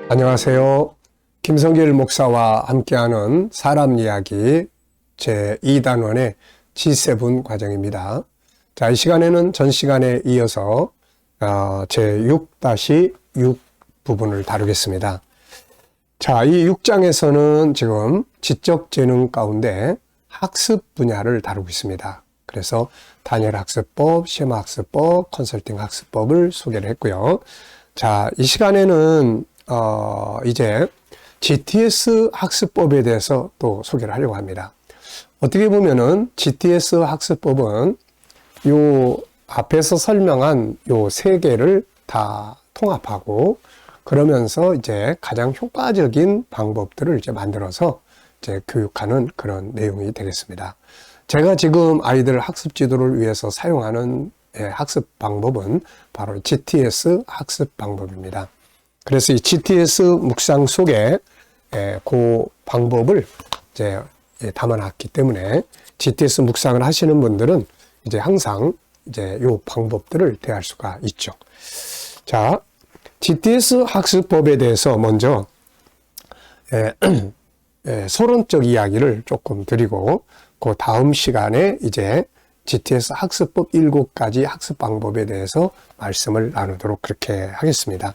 안녕하세요. 김성길 목사와 함께하는 사람 이야기 제2단원의 G7 과정입니다. 자, 이 시간에는 전 시간에 이어서 제6-6 부분을 다루겠습니다. 자, 이 6장에서는 지금 지적재능 가운데 학습 분야를 다루고 있습니다. 그래서 단열 학습법, 시험 학습법, 컨설팅 학습법을 소개를 했고요. 자, 이 시간에는 이제 GTS 학습법에 대해서 또 소개를 하려고 합니다. 어떻게 보면은 GTS 학습법은 요 앞에서 설명한 요 세 개를 다 통합하고 그러면서 이제 가장 효과적인 방법들을 이제 만들어서 이제 교육하는 그런 내용이 되겠습니다. 제가 지금 아이들 학습 지도를 위해서 사용하는 학습 방법은 바로 GTS 학습 방법입니다. 그래서 이 GTS 묵상 속에 그 방법을 이제 담아놨기 때문에 GTS 묵상을 하시는 분들은 이제 항상 이제 요 방법들을 대할 수가 있죠. 자, GTS 학습법에 대해서 먼저 서론적 이야기를 조금 드리고 그 다음 시간에 이제 GTS 학습법 7가지 학습 방법에 대해서 말씀을 나누도록 그렇게 하겠습니다.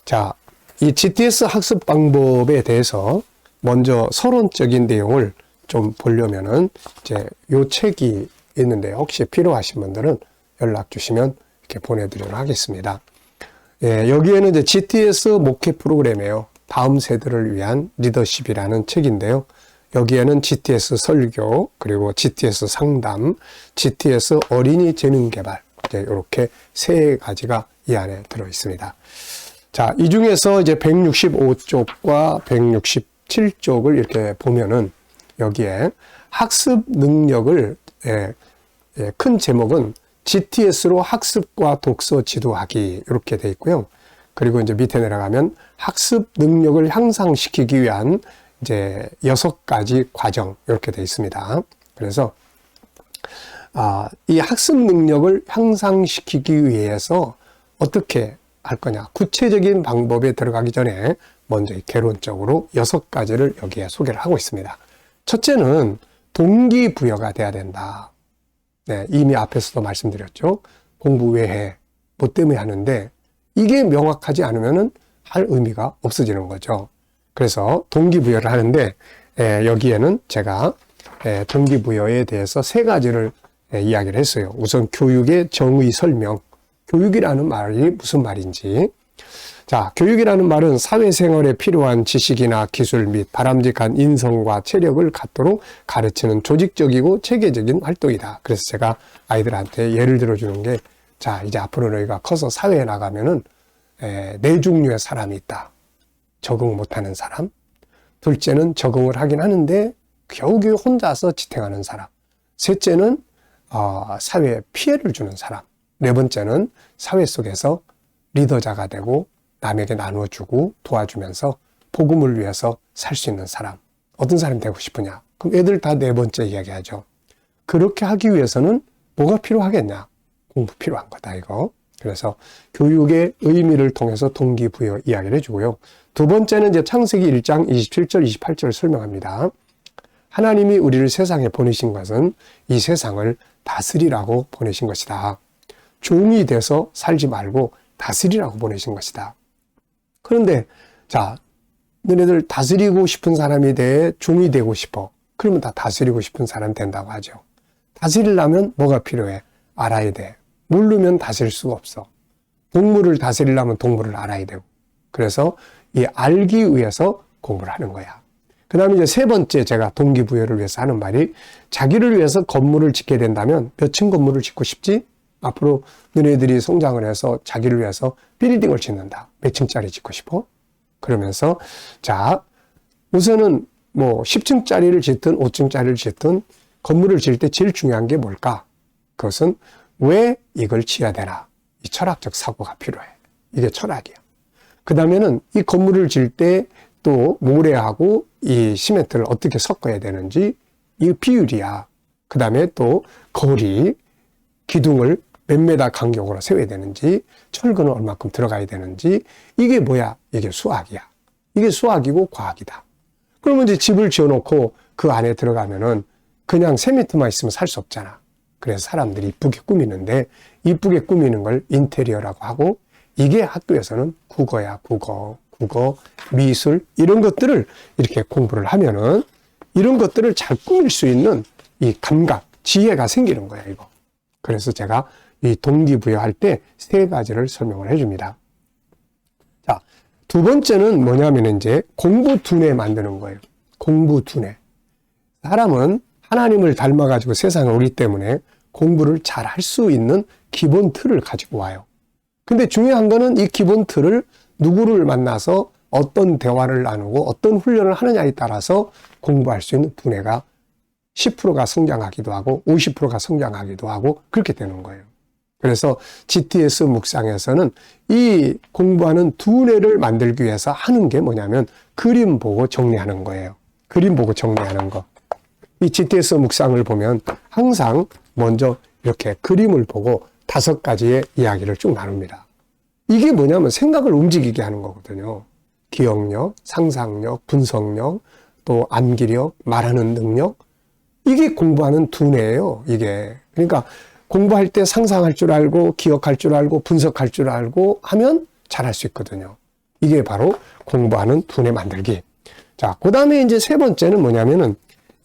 자, 이 GTS 학습 방법에 대해서 먼저 서론적인 내용을 좀 보려면은 이제 요 책이 있는데 혹시 필요하신 분들은 연락 주시면 이렇게 보내드리도록 하겠습니다. 여기에는 이제 GTS 목회 프로그램이에요. 다음 세대를 위한 리더십이라는 책인데요. 여기에는 GTS 설교, 그리고 GTS 상담, GTS 어린이 재능 개발, 이제 이렇게 세 가지가 이 안에 들어 있습니다. 자, 이 중에서 이제 165쪽과 167쪽을 이렇게 보면은 여기에 학습 능력을 큰 제목은 GTS로 학습과 독서 지도하기 이렇게 돼 있고요. 그리고 이제 밑에 내려가면 학습 능력을 향상시키기 위한 이제 6가지 과정 이렇게 돼 있습니다. 그래서 이 학습 능력을 향상시키기 위해서 어떻게 할 거냐, 구체적인 방법에 들어가기 전에 먼저 개론적으로 6가지를 여기에 소개를 하고 있습니다. 첫째는 동기부여가 돼야 된다. 네, 이미 앞에서도 말씀드렸죠. 공부 왜 해? 뭐 때문에 하는데 이게 명확하지 않으면은 할 의미가 없어지는 거죠. 그래서 동기부여를 하는데 여기에는 제가 동기부여에 대해서 3가지를 이야기를 했어요. 우선 교육의 정의 설명. 교육이라는 말이 무슨 말인지. 자, 교육이라는 말은 사회생활에 필요한 지식이나 기술 및 바람직한 인성과 체력을 갖도록 가르치는 조직적이고 체계적인 활동이다. 그래서 제가 아이들한테 예를 들어주는 게, 자, 이제 앞으로 너희가 커서 사회에 나가면은 4종류의 사람이 있다. 적응 못하는 사람. 둘째는 적응을 하긴 하는데 겨우겨우 혼자서 지탱하는 사람. 셋째는 사회에 피해를 주는 사람. 4번째는 사회 속에서 리더자가 되고 남에게 나눠주고 도와주면서 복음을 위해서 살 수 있는 사람. 어떤 사람이 되고 싶으냐? 그럼 애들 다 4번째 이야기하죠. 그렇게 하기 위해서는 뭐가 필요하겠냐? 공부 필요한 거다, 이거. 그래서 교육의 의미를 통해서 동기부여 이야기를 해주고요. 2번째는 이제 창세기 1장 27절, 28절을 설명합니다. 하나님이 우리를 세상에 보내신 것은 이 세상을 다스리라고 보내신 것이다. 종이 돼서 살지 말고 다스리라고 보내신 것이다. 그런데 자, 너네들 다스리고 싶은 사람이 돼 종이 되고 싶어. 그러면 다 다스리고 싶은 사람 된다고 하죠. 다스리려면 뭐가 필요해? 알아야 돼. 모르면 다스릴 수가 없어. 동물을 다스리려면 동물을 알아야 되고. 그래서 이 알기 위해서 공부를 하는 거야. 그 다음에 이제 3번째 제가 동기부여를 위해서 하는 말이, 자기를 위해서 건물을 짓게 된다면 몇 층 건물을 짓고 싶지? 앞으로 너네들이 성장을 해서 자기를 위해서 빌딩을 짓는다. 몇 층짜리 짓고 싶어? 그러면서 자, 우선은 뭐 10층짜리를 짓든 5층짜리를 짓든 건물을 지을 때 제일 중요한 게 뭘까? 그것은 왜 이걸 지어야 되나? 이 철학적 사고가 필요해. 이게 철학이야. 그 다음에는 이 건물을 지을 때 또 모래하고 이 시멘트를 어떻게 섞어야 되는지 이 비율이야. 그 다음에 또 거리, 기둥을 몇 메다 간격으로 세워야 되는지, 철근은 얼마큼 들어가야 되는지, 이게 뭐야? 이게 수학이야. 이게 수학이고 과학이다. 그러면 이제 집을 지어놓고 그 안에 들어가면은 그냥 세미트만 있으면 살 수 없잖아. 그래서 사람들이 이쁘게 꾸미는데, 이쁘게 꾸미는 걸 인테리어라고 하고, 이게 학교에서는 국어야, 국어, 미술, 이런 것들을 이렇게 공부를 하면은 이런 것들을 잘 꾸밀 수 있는 이 감각, 지혜가 생기는 거야, 이거. 그래서 제가 이 동기부여할 때 3가지를 설명을 해줍니다. 자, 두 번째는 뭐냐면 이제 공부 두뇌 만드는 거예요. 공부 두뇌. 사람은 하나님을 닮아가지고 세상에 오기 때문에 공부를 잘 할 수 있는 기본 틀을 가지고 와요. 근데 중요한 거는 이 기본 틀을 누구를 만나서 어떤 대화를 나누고 어떤 훈련을 하느냐에 따라서 공부할 수 있는 두뇌가 10%가 성장하기도 하고 50%가 성장하기도 하고 그렇게 되는 거예요. 그래서 GTS 묵상에서는 이 공부하는 두뇌를 만들기 위해서 하는 게 뭐냐면 그림 보고 정리하는 거예요. 그림 보고 정리하는 거. 이 GTS 묵상을 보면 항상 먼저 이렇게 그림을 보고 5가지의 이야기를 쭉 나눕니다. 이게 뭐냐면 생각을 움직이게 하는 거거든요. 기억력, 상상력, 분석력, 또 암기력, 말하는 능력. 이게 공부하는 두뇌예요, 이게. 그러니까 공부할 때 상상할 줄 알고, 기억할 줄 알고, 분석할 줄 알고 하면 잘할 수 있거든요. 이게 바로 공부하는 두뇌 만들기. 자, 그 다음에 이제 3번째는 뭐냐면은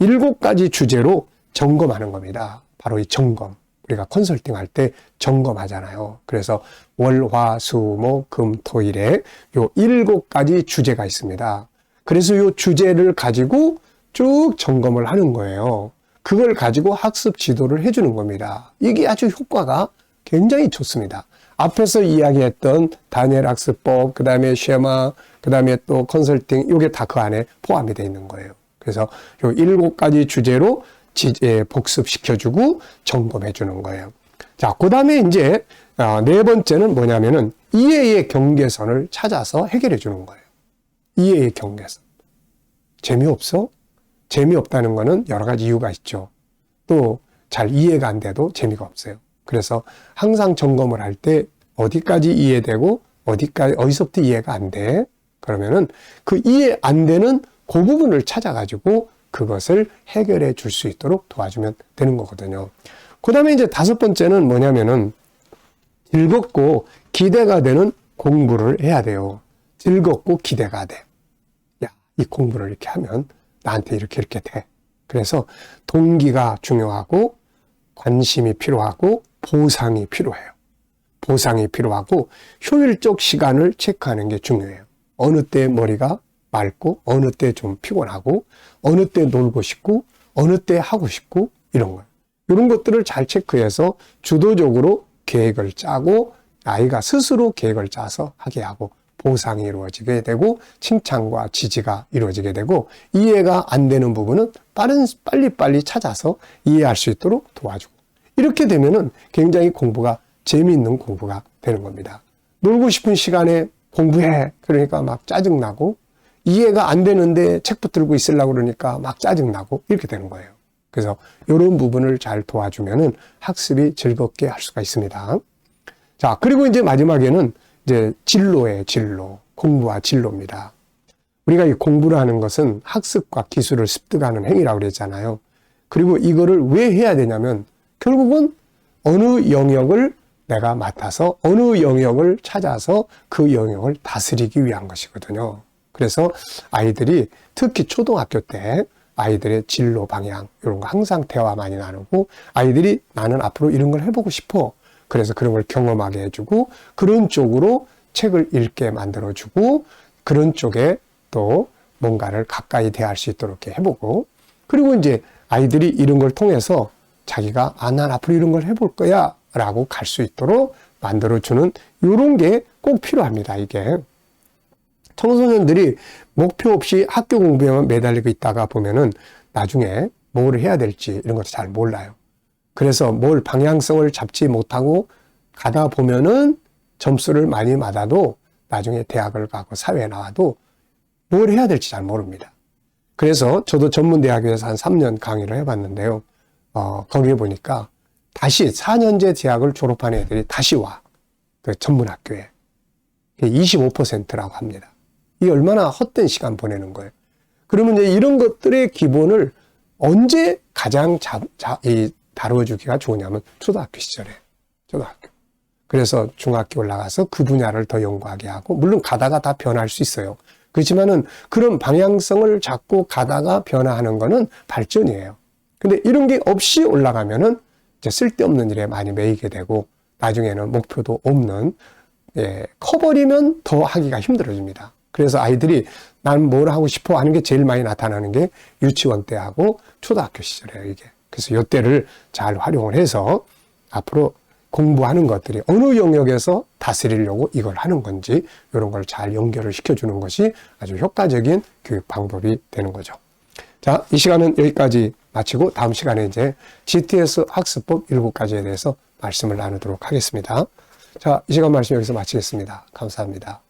7가지 주제로 점검하는 겁니다. 바로 이 점검. 우리가 컨설팅 할 때 점검하잖아요. 그래서 월, 화, 수, 목, 금, 토일에 요 7가지 주제가 있습니다. 그래서 요 주제를 가지고 쭉 점검을 하는 거예요. 그걸 가지고 학습 지도를 해주는 겁니다. 이게 아주 효과가 굉장히 좋습니다. 앞에서 이야기했던 다니엘 학습법, 그 다음에 쉐마, 그 다음에 또 컨설팅, 이게 다 그 안에 포함이 되어 있는 거예요. 그래서 요 7가지 주제로 복습시켜주고 점검해주는 거예요. 자, 그 다음에 이제 4번째는 뭐냐면은 이해의 경계선을 찾아서 해결해주는 거예요. 이해의 경계선. 재미없어? 재미없다는 거는 여러 가지 이유가 있죠. 또 잘 이해가 안 돼도 재미가 없어요. 그래서 항상 점검을 할 때 어디까지 이해되고 어디서부터 이해가 안 돼? 그러면은 그 이해 안 되는 그 부분을 찾아가지고 그것을 해결해 줄 수 있도록 도와주면 되는 거거든요. 그 다음에 이제 5번째는 뭐냐면은 즐겁고 기대가 되는 공부를 해야 돼요. 즐겁고 기대가 돼. 야, 이 공부를 이렇게 하면 나한테 이렇게 돼. 그래서 동기가 중요하고 관심이 필요하고 보상이 필요해요. 보상이 필요하고 효율적 시간을 체크하는 게 중요해요. 어느 때 머리가 맑고 어느 때 좀 피곤하고 어느 때 놀고 싶고 어느 때 하고 싶고 이런 거예요. 이런 것들을 잘 체크해서 주도적으로 계획을 짜고 아이가 스스로 계획을 짜서 하게 하고 보상이 이루어지게 되고 칭찬과 지지가 이루어지게 되고 이해가 안 되는 부분은 빨리빨리 찾아서 이해할 수 있도록 도와주고 이렇게 되면은 굉장히 공부가 재미있는 공부가 되는 겁니다. 놀고 싶은 시간에 공부해. 그러니까 막 짜증나고 이해가 안 되는데 책 붙들고 있으려고 그러니까 막 짜증나고 이렇게 되는 거예요. 그래서 이런 부분을 잘 도와주면은 학습이 즐겁게 할 수가 있습니다. 자, 그리고 이제 마지막에는 이제 진로예요, 진로. 공부와 진로입니다. 우리가 이 공부를 하는 것은 학습과 기술을 습득하는 행위라고 그랬잖아요. 그리고 이거를 왜 해야 되냐면 결국은 어느 영역을 내가 맡아서 어느 영역을 찾아서 그 영역을 다스리기 위한 것이거든요. 그래서 아이들이 특히 초등학교 때 아이들의 진로 방향 이런 거 항상 대화 많이 나누고 아이들이 나는 앞으로 이런 걸 해보고 싶어. 그래서 그런 걸 경험하게 해주고 그런 쪽으로 책을 읽게 만들어주고 그런 쪽에 또 뭔가를 가까이 대할 수 있도록 이렇게 해보고 그리고 이제 아이들이 이런 걸 통해서 자기가 난 앞으로 이런 걸 해볼 거야 라고 갈 수 있도록 만들어주는 이런 게 꼭 필요합니다. 이게 청소년들이 목표 없이 학교 공부에만 매달리고 있다가 보면은 나중에 뭘 해야 될지 이런 것도 잘 몰라요. 그래서 뭘 방향성을 잡지 못하고 가다 보면은 점수를 많이 받아도 나중에 대학을 가고 사회에 나와도 뭘 해야 될지 잘 모릅니다. 그래서 저도 전문대학교에서 한 3년 강의를 해봤는데요. 거기에 보니까 다시 4년제 대학을 졸업한 애들이 다시 와. 그 전문학교에. 25%라고 합니다. 이 얼마나 헛된 시간 보내는 거예요. 그러면 이제 이런 것들의 기본을 언제 가장 다뤄주기가 좋으냐면 초등학교 시절에. 초등학교. 그래서 중학교 올라가서 그 분야를 더 연구하게 하고, 물론 가다가 다 변할 수 있어요. 그렇지만은 그런 방향성을 잡고 가다가 변화하는 거는 발전이에요. 근데 이런 게 없이 올라가면은 이제 쓸데없는 일에 많이 매이게 되고, 나중에는 목표도 없는, 커버리면 더 하기가 힘들어집니다. 그래서 아이들이 난 뭘 하고 싶어 하는 게 제일 많이 나타나는 게 유치원 때하고 초등학교 시절이에요, 이게. 그래서 이때를 잘 활용을 해서 앞으로 공부하는 것들이 어느 영역에서 다스리려고 이걸 하는 건지 이런 걸 잘 연결을 시켜주는 것이 아주 효과적인 교육 방법이 되는 거죠. 자, 이 시간은 여기까지 마치고 다음 시간에 이제 GTS 학습법 7가지에 대해서 말씀을 나누도록 하겠습니다. 자, 이 시간 말씀 여기서 마치겠습니다. 감사합니다.